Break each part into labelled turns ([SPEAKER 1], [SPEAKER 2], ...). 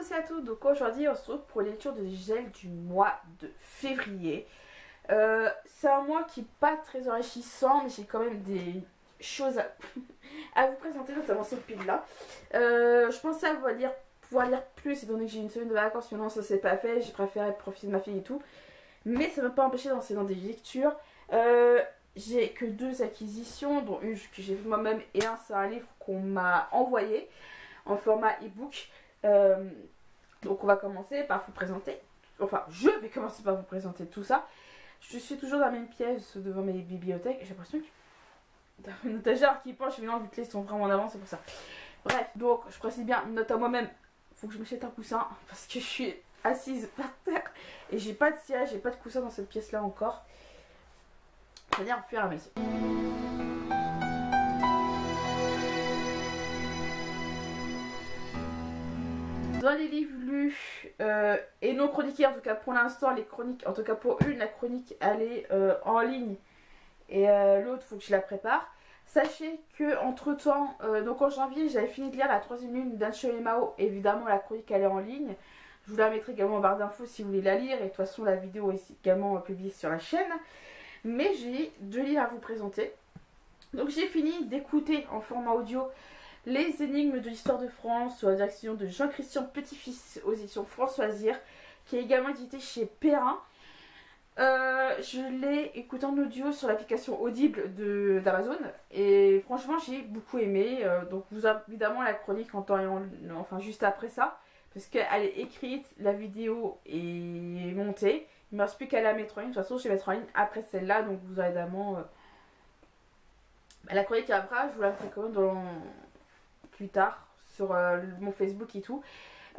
[SPEAKER 1] tous et à toutes, donc aujourd'hui on se retrouve pour les lectures de gel du mois de février. C'est un mois qui n'est pas très enrichissant, mais j'ai quand même des choses à vous présenter, notamment ce pile là. Je pensais pouvoir lire plus, étant donné que j'ai une semaine de vacances, maintenant ça s'est pas fait, j'ai préféré profiter de ma fille et tout. Mais ça ne m'a pas empêché d'avancer dans des lectures. J'ai que 2 acquisitions, dont une que j'ai fait moi-même et un c'est un livre qu'on m'a envoyé en format e-book. Donc on va commencer par vous présenter, enfin je vais commencer par vous présenter tout ça. Je suis toujours dans la même pièce devant mes bibliothèques et j'ai l'impression que dans une étagère qui penche, mais non vu que les sont vraiment en avant, c'est pour ça. Bref, donc je précise bien, note à moi-même, faut que je m'achète un coussin parce que je suis assise par terre et j'ai pas de siège, j'ai pas de coussin dans cette pièce là encore. Je vais dire en faire à mesure. Dans les livres lus et non chroniqués, en tout cas pour l'instant, les chroniques, en tout cas pour une, la chronique elle est en ligne et l'autre faut que je la prépare. Sachez que entre temps, donc en janvier, j'avais fini de lire la 3e lune d'Ancho et Mao. Évidemment, la chronique elle est en ligne. Je vous la mettrai également en barre d'infos si vous voulez la lire. Et de toute façon, la vidéo est également publiée sur la chaîne. Mais j'ai 2 livres à vous présenter. Donc j'ai fini d'écouter en format audio Les énigmes de l'histoire de France sous la direction de Jean-Christian Petit-Fils aux éditions Françoisir, qui est également édité chez Perrin. Je l'ai écouté en audio sur l'application Audible d'Amazon et franchement j'ai beaucoup aimé. Donc vous avez évidemment la chronique en temps et enfin juste après ça, parce qu'elle est écrite, la vidéo est montée. Il ne me reste plus qu'à la mettre en ligne. De toute façon je vais mettre en ligne après celle-là, donc vous aurez évidemment la chronique après. Je vous la mettrai quand même plus tard sur mon Facebook et tout.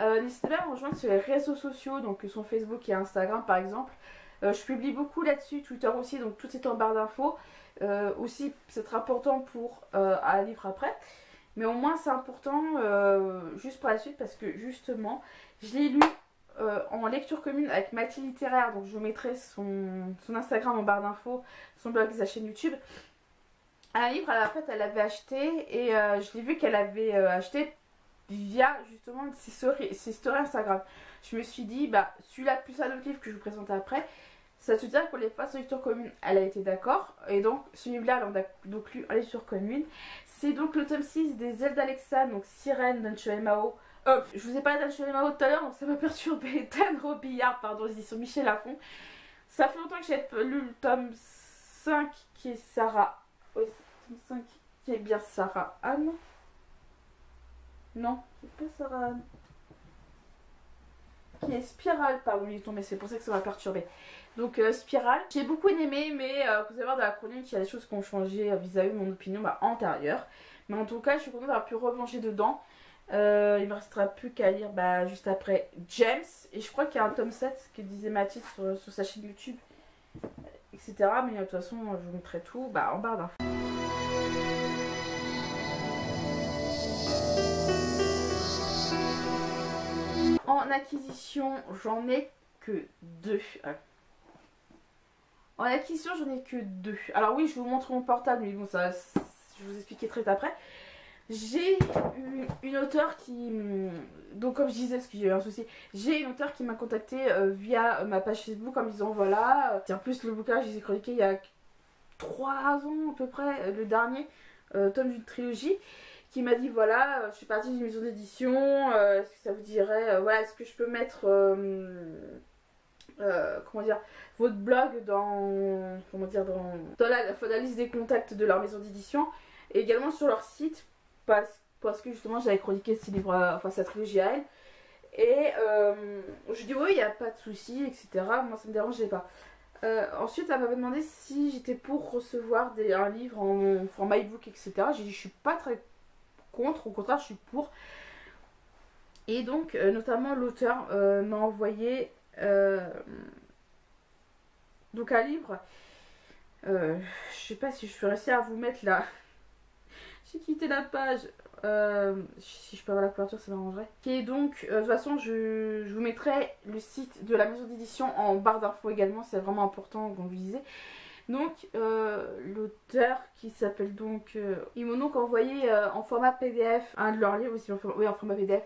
[SPEAKER 1] N'hésitez pas à me rejoindre sur les réseaux sociaux, donc son Facebook et Instagram par exemple. Je publie beaucoup là-dessus, Twitter aussi, donc tout est en barre d'infos. Aussi, c'est très important pour un livre après. Mais au moins, c'est important juste pour la suite parce que justement, je l'ai lu en lecture commune avec Mathilde Littéraire. Donc, je vous mettrai son Instagram en barre d'infos, son blog et sa chaîne YouTube. Un livre, à la fin, elle l'avait acheté et je l'ai vu qu'elle avait acheté via justement ses stories Instagram. Je me suis dit, bah, celui-là plus un autre livre que je vous présenterai après. Ça veut dire qu'on les fasse en lecture commune, elle a été d'accord. Et donc, ce livre-là, on a donc lu en lecture commune. C'est donc le tome 6 des ailes d'Alexa, donc Sirène d'Ancho et Mao. Je vous ai parlé d'Ancho et Mao tout à l'heure, donc ça m'a perturbé. Dan Robillard, pardon, ils sont Michel Lafon. Ça fait longtemps que j'ai lu le tome 5 qui est Sarah. Oui, le tome 5 qui est bien Sarah Anne. Non, c'est pas Sarah Anne. Qui est Spirale, pardon, il est tombé, c'est pour ça que ça m'a perturbé. Donc Spirale, j'ai beaucoup aimé, mais vous allez voir dans la chronique, il y a des choses qui ont changé vis-à-vis de mon opinion antérieure. Mais en tout cas, je suis contente d'avoir pu replonger dedans. Il me restera plus qu'à lire juste après James. Et je crois qu'il y a un tome 7 que disait Mathilde sur sa chaîne YouTube, etc. Mais de toute façon, je vous mettrai tout en barre d'infos. En acquisition, j'en ai que 2. En acquisition, j'en ai que 2. Alors oui, je vous montre mon portable, mais bon, ça, je vous expliquerai très après. J'ai une auteure qui... Donc comme je disais, parce que j'ai eu un souci, j'ai une auteure qui m'a contacté via ma page Facebook en me disant voilà... En plus, le bouquin, je les ai chroniqué il y a 3 ans à peu près, le dernier tome d'une trilogie. Qui m'a dit voilà, je suis partie d'une maison d'édition, est-ce que ça vous dirait, voilà, est-ce que je peux mettre comment dire, votre blog dans, comment dire, dans la liste des contacts de leur maison d'édition et également sur leur site parce que justement j'avais chroniqué ces livres, enfin cette trilogie à elle et je dis oui, il n'y a pas de souci, etc. Moi ça me dérangeait pas. Ensuite elle m'avait demandé si j'étais pour recevoir un livre en format e-book, etc. J'ai dit je suis pas très contre, au contraire je suis pour. Et donc notamment l'auteur m'a envoyé donc un livre, je sais pas si je peux réussir à vous mettre là, j'ai quitté la page, si je peux avoir la couverture ça m'arrangerait, qui est donc, de toute façon je vous mettrai le site de la maison d'édition en barre d'infos également, c'est vraiment important comme vous disiez. Donc l'auteur qui s'appelle donc ils m'ont donc envoyé en format PDF un de leurs livres aussi, en format PDF,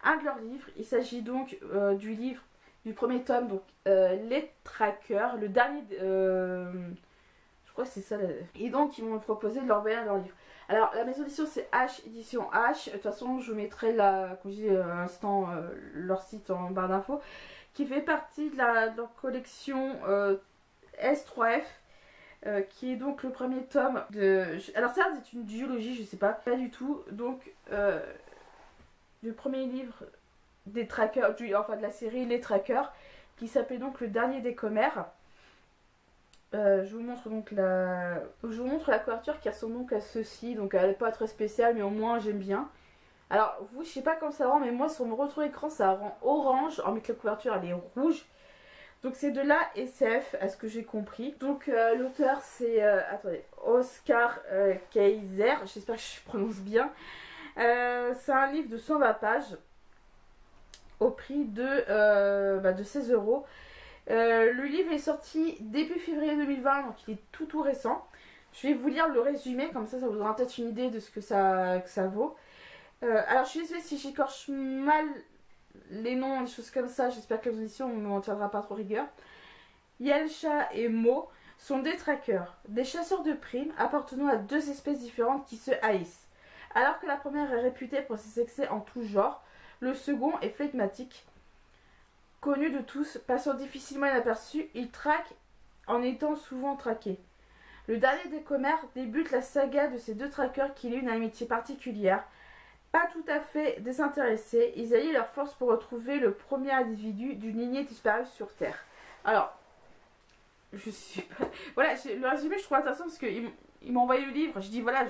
[SPEAKER 1] un de leurs livres. Il s'agit donc du livre du premier tome, donc Les Traqueurs, le dernier, je crois que c'est ça. Et donc ils m'ont proposé de leur envoyer leur livre. Alors la maison d'édition c'est H édition H. De toute façon je vous mettrai là, comme je dis à l'instant, leur site en barre d'infos, qui fait partie de leur collection S3F. Qui est donc le premier tome de... Alors ça c'est une duologie, je sais pas du tout. Donc du premier livre des trackers, enfin de la série Les Traqueurs, qui s'appelle donc Le Dernier des Commères. Je vous montre donc la couverture qui ressemble donc à ceci. Donc elle n'est pas très spéciale mais au moins j'aime bien. Alors vous je sais pas comment ça rend, mais moi sur mon retour écran ça rend orange, alors que la couverture elle est rouge. Donc c'est de la SF à ce que j'ai compris. Donc l'auteur c'est attendez, Oscar Kaiser, j'espère que je prononce bien. C'est un livre de 120 pages au prix de 16 €. Le livre est sorti début février 2020, donc il est tout récent. Je vais vous lire le résumé, comme ça vous donnera peut-être une idée de ce que ça vaut. Alors je suis désolée si j'écorche mal les noms, des choses comme ça, j'espère que l'édition ne m'en tiendra pas trop rigueur. Yelcha et Mo sont des traqueurs, des chasseurs de primes appartenant à deux espèces différentes qui se haïssent. Alors que la première est réputée pour ses excès en tout genre, le second est flegmatique. Connu de tous, passant difficilement inaperçu, il traque en étant souvent traqué. Le dernier des commères débute la saga de ces deux traqueurs qui lient une amitié particulière. Pas tout à fait désintéressés, ils allient leurs forces pour retrouver le premier individu d'une lignée disparue sur Terre. Alors, je suis pas... Voilà, le résumé je trouve intéressant parce qu'ils m'ont envoyé le livre, je dis voilà,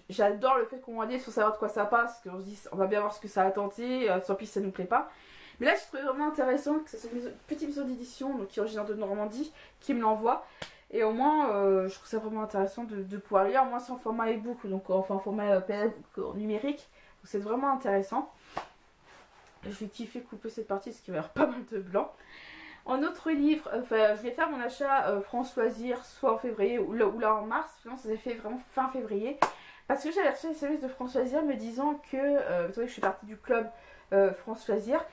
[SPEAKER 1] j'adore le fait qu'on m'a dit sans savoir de quoi ça passe, qu'on se dit on va bien voir ce que ça a tenté, sans pis ça nous plaît pas. Mais là j'ai trouvé vraiment intéressant que ce soit une petite maison d'édition, donc qui est originaire de Normandie, qui me l'envoie. Et au moins, je trouve ça vraiment intéressant de pouvoir lire. Moi, c'est en format e-book, donc enfin en format PDF numérique. Donc c'est vraiment intéressant. Je vais kiffer couper cette partie parce qu'il va y avoir pas mal de blanc. En autre livre, enfin, je vais faire mon achat France Loisirs soit en février ou là en mars. Sinon, ça s'est fait vraiment fin février. Parce que j'avais reçu un service de France Loisirs me disant que, vous savez que je suis partie du club France Loisirs.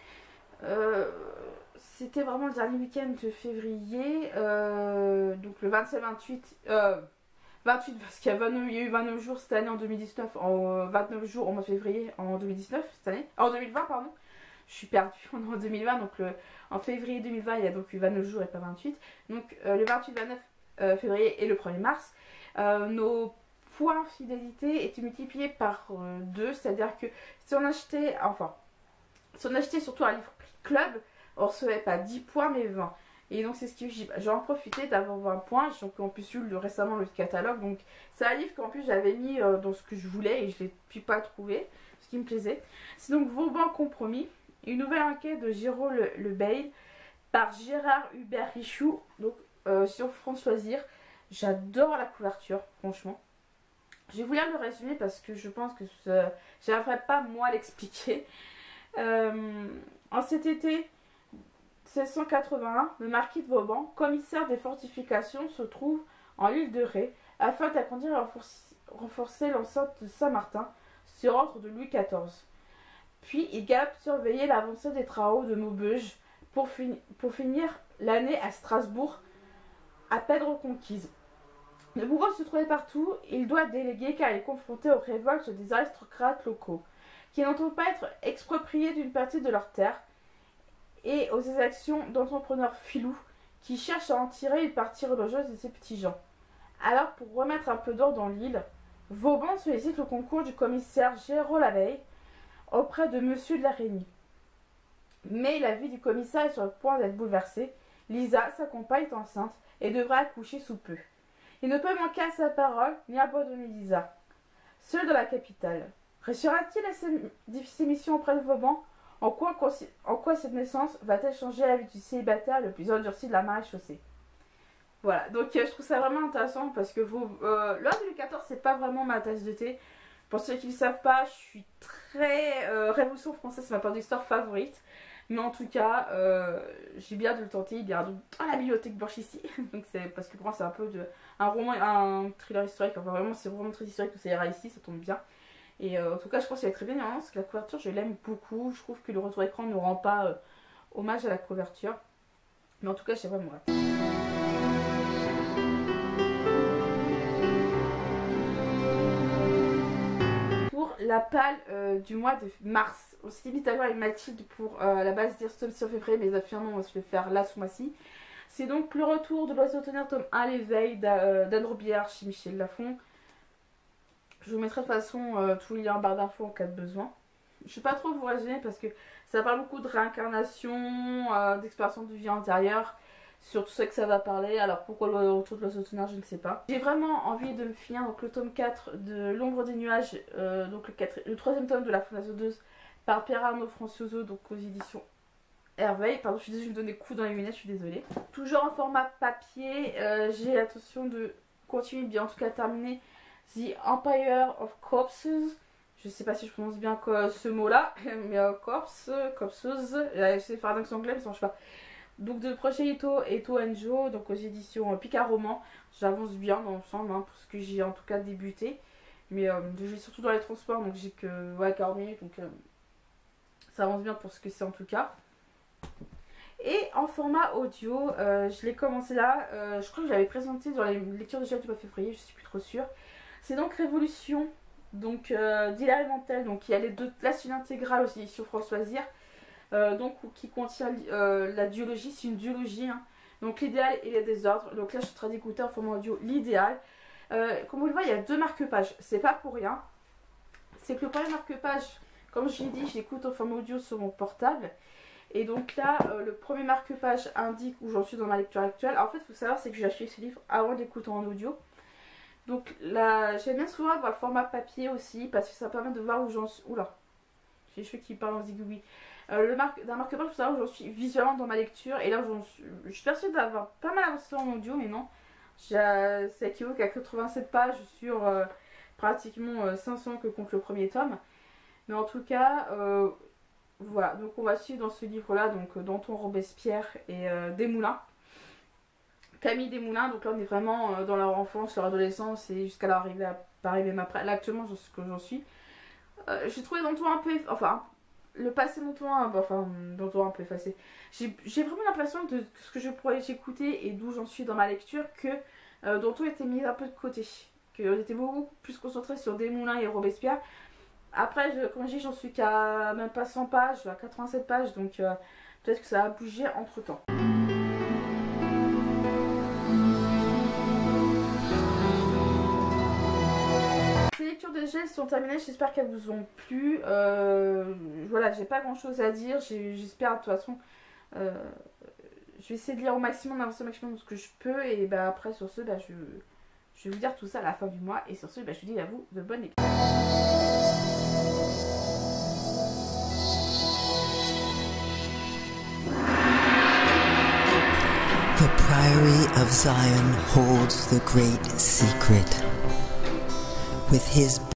[SPEAKER 1] C'était vraiment le dernier week-end de février, donc le 27-28, 28 parce qu'il y a eu 29 jours cette année en 2019, 29 jours au mois de février en 2019 cette année, en 2020 pardon, je suis perdue, on est en 2020, donc en février 2020 il y a donc eu 29 jours et pas 28, donc le 28-29 février et le 1er mars, nos points fidélité étaient multipliés par 2, c'est-à-dire que si on achetait surtout un livre prix club, on recevait pas 10 points mais 20. Et donc c'est ce que j'ai en profité d'avoir 20 points. Donc en plus eu récemment le catalogue. Donc c'est un livre qu'en plus j'avais mis dans ce que je voulais et je l'ai pu pas trouver. Ce qui me plaisait. C'est donc Vauban Compromis. Une nouvelle enquête de Giraud le Bail par Gérard Hubert Richoux. Donc sur France Loisirs. J'adore la couverture, franchement. Je vais vous lire le résumé parce que je pense que j'arriverai pas moi à l'expliquer. En cet été 1681, le marquis de Vauban, commissaire des fortifications, se trouve en l'île de Ré afin d'agrandir et renforcer l'enceinte de Saint-Martin sur ordre de Louis XIV. Puis il galope surveiller l'avancée des travaux de Maubeuge pour finir l'année à Strasbourg, à peine reconquise. Le pouvoir se trouvait partout, il doit déléguer car il est confronté aux révoltes des aristocrates locaux, qui n'entendent pas être expropriés d'une partie de leurs terres, et aux exactions d'entrepreneurs filous qui cherchent à en tirer une partie religieuse de ces petits gens. Alors, pour remettre un peu d'ordre dans l'île, Vauban sollicite le concours du commissaire Géraud Laveille auprès de Monsieur de la Reynie. Mais la vie du commissaire est sur le point d'être bouleversée. Lisa, sa compagne, est enceinte et devrait accoucher sous peu. Il ne peut manquer à sa parole ni abandonner Lisa, seule dans la capitale. Réussira-t-il à cette mission auprès de Vauban? En quoi cette naissance va-t-elle changer la vie du célibataire le plus endurci de la maréchaussée? Voilà, donc je trouve ça vraiment intéressant parce que l'Ordre de Louis XIV, c'est pas vraiment ma tasse de thé. Pour ceux qui ne le savent pas, je suis très Révolution française, c'est ma part d'histoire favorite. Mais en tout cas, j'ai bien de le tenter. Il y a donc à la bibliothèque Blanche ici. Donc c'est parce que pour moi c'est un peu un roman, un thriller historique. Enfin vraiment c'est vraiment très historique, tout ça ira ici, ça tombe bien. Et en tout cas, je pense qu'il est très bien, parce que la couverture, je l'aime beaucoup. Je trouve que le retour écran ne rend pas hommage à la couverture. Mais en tout cas, j'ai vraiment hâte. Pour la palle du mois de mars, on s'est dit avec Mathilde pour la base d'Earthstone sur février, mais finalement on va se le faire là ce mois-ci. C'est donc le retour de l'Oiseau tonnerre tome 1, l'éveil d'Anne Robillard chez Michel Lafon. Je vous mettrai de toute façon tous les liens en barre d'infos en cas de besoin. Je ne vais pas trop vous résumer parce que ça parle beaucoup de réincarnation, d'exploration de vie antérieure, sur tout ce que ça va parler. Alors pourquoi le retour de l'Oiseau tonnerre, je ne sais pas. J'ai vraiment envie de me finir donc, le tome 4 de L'ombre des nuages, donc le troisième tome de la Fondation 2 par Pierre-Arnaud Francioso, donc aux éditions Herveille. Pardon, je suis désolée, je me donne des coups dans les lunettes, je suis désolée. Toujours en format papier, j'ai l'intention de continuer, bien en tout cas terminer The Empire of Corpses. Je sais pas si je prononce bien ce mot-là, mais corpses, j'essaie de faire un accent anglais, mais ça marche pas. Donc de projet Eto Enjo, donc aux éditions Picard Roman. J'avance bien dans l'ensemble, hein, parce que j'ai en tout cas débuté. Mais je vais surtout dans les transports, donc j'ai que 40 minutes, donc ça avance bien pour ce que c'est en tout cas. Et en format audio, je l'ai commencé là, je crois que je l'avais présenté dans les lectures déjà du mois de février, je suis plus trop sûre. C'est donc Révolution, donc d'Hilary Mantel, donc il y a les deux classes, une intégrale aux éditions France Loisirs, donc qui contient la duologie, c'est une duologie, hein. Donc l'idéal et les désordres. Donc là je suis en train d'écouter en format audio l'idéal. Comme vous le voyez, il y a deux marque-pages, c'est pas pour rien. C'est que le premier marque-page, comme je l'ai dit, je l'écoute en format audio sur mon portable. Et donc là, le premier marque-page indique où j'en suis dans ma lecture actuelle. En fait, il faut savoir, c'est que j'ai acheté ce livre avant d'écouter en audio. Donc là, j'aime bien souvent avoir le format papier aussi, parce que ça permet de voir où j'en suis. Oula, j'ai les cheveux qui parlent en zigouille. D'un marque-page, il faut savoir où j'en suis visuellement dans ma lecture. Et là, je suis persuadée d'avoir pas mal avancé en audio, mais non. Ça équivaut à 87 pages sur pratiquement 500 que compte le premier tome. Mais en tout cas, voilà. Donc on va suivre dans ce livre-là, donc Danton, Robespierre et Desmoulins. Camille Desmoulins, donc là on est vraiment dans leur enfance, leur adolescence et jusqu'à leur arrivée à Paris, même après. Là actuellement, j'en suis. J'ai trouvé Danton un peu... Enfin, le passé Danton un peu effacé. J'ai vraiment l'impression de ce que je pourrais écouter et d'où j'en suis dans ma lecture que Danton était mis un peu de côté. Qu'on était beaucoup plus concentré sur Desmoulins et Robespierre. Après, comme je dis, j'en suis qu'à même pas 100 pages, à 87 pages, donc peut-être que ça a bougé entre temps. Les lectures de gel sont terminées, j'espère qu'elles vous ont plu. Voilà, j'ai pas grand chose à dire, j'espère de toute façon. Je vais essayer de lire au maximum, d'avancer au maximum de ce que je peux, et bah, après sur ce, je vais vous dire tout ça à la fin du mois, et sur ce, je vous dis à vous de bonnes lectures.
[SPEAKER 2] The Priory of Zion holds the great secret. With his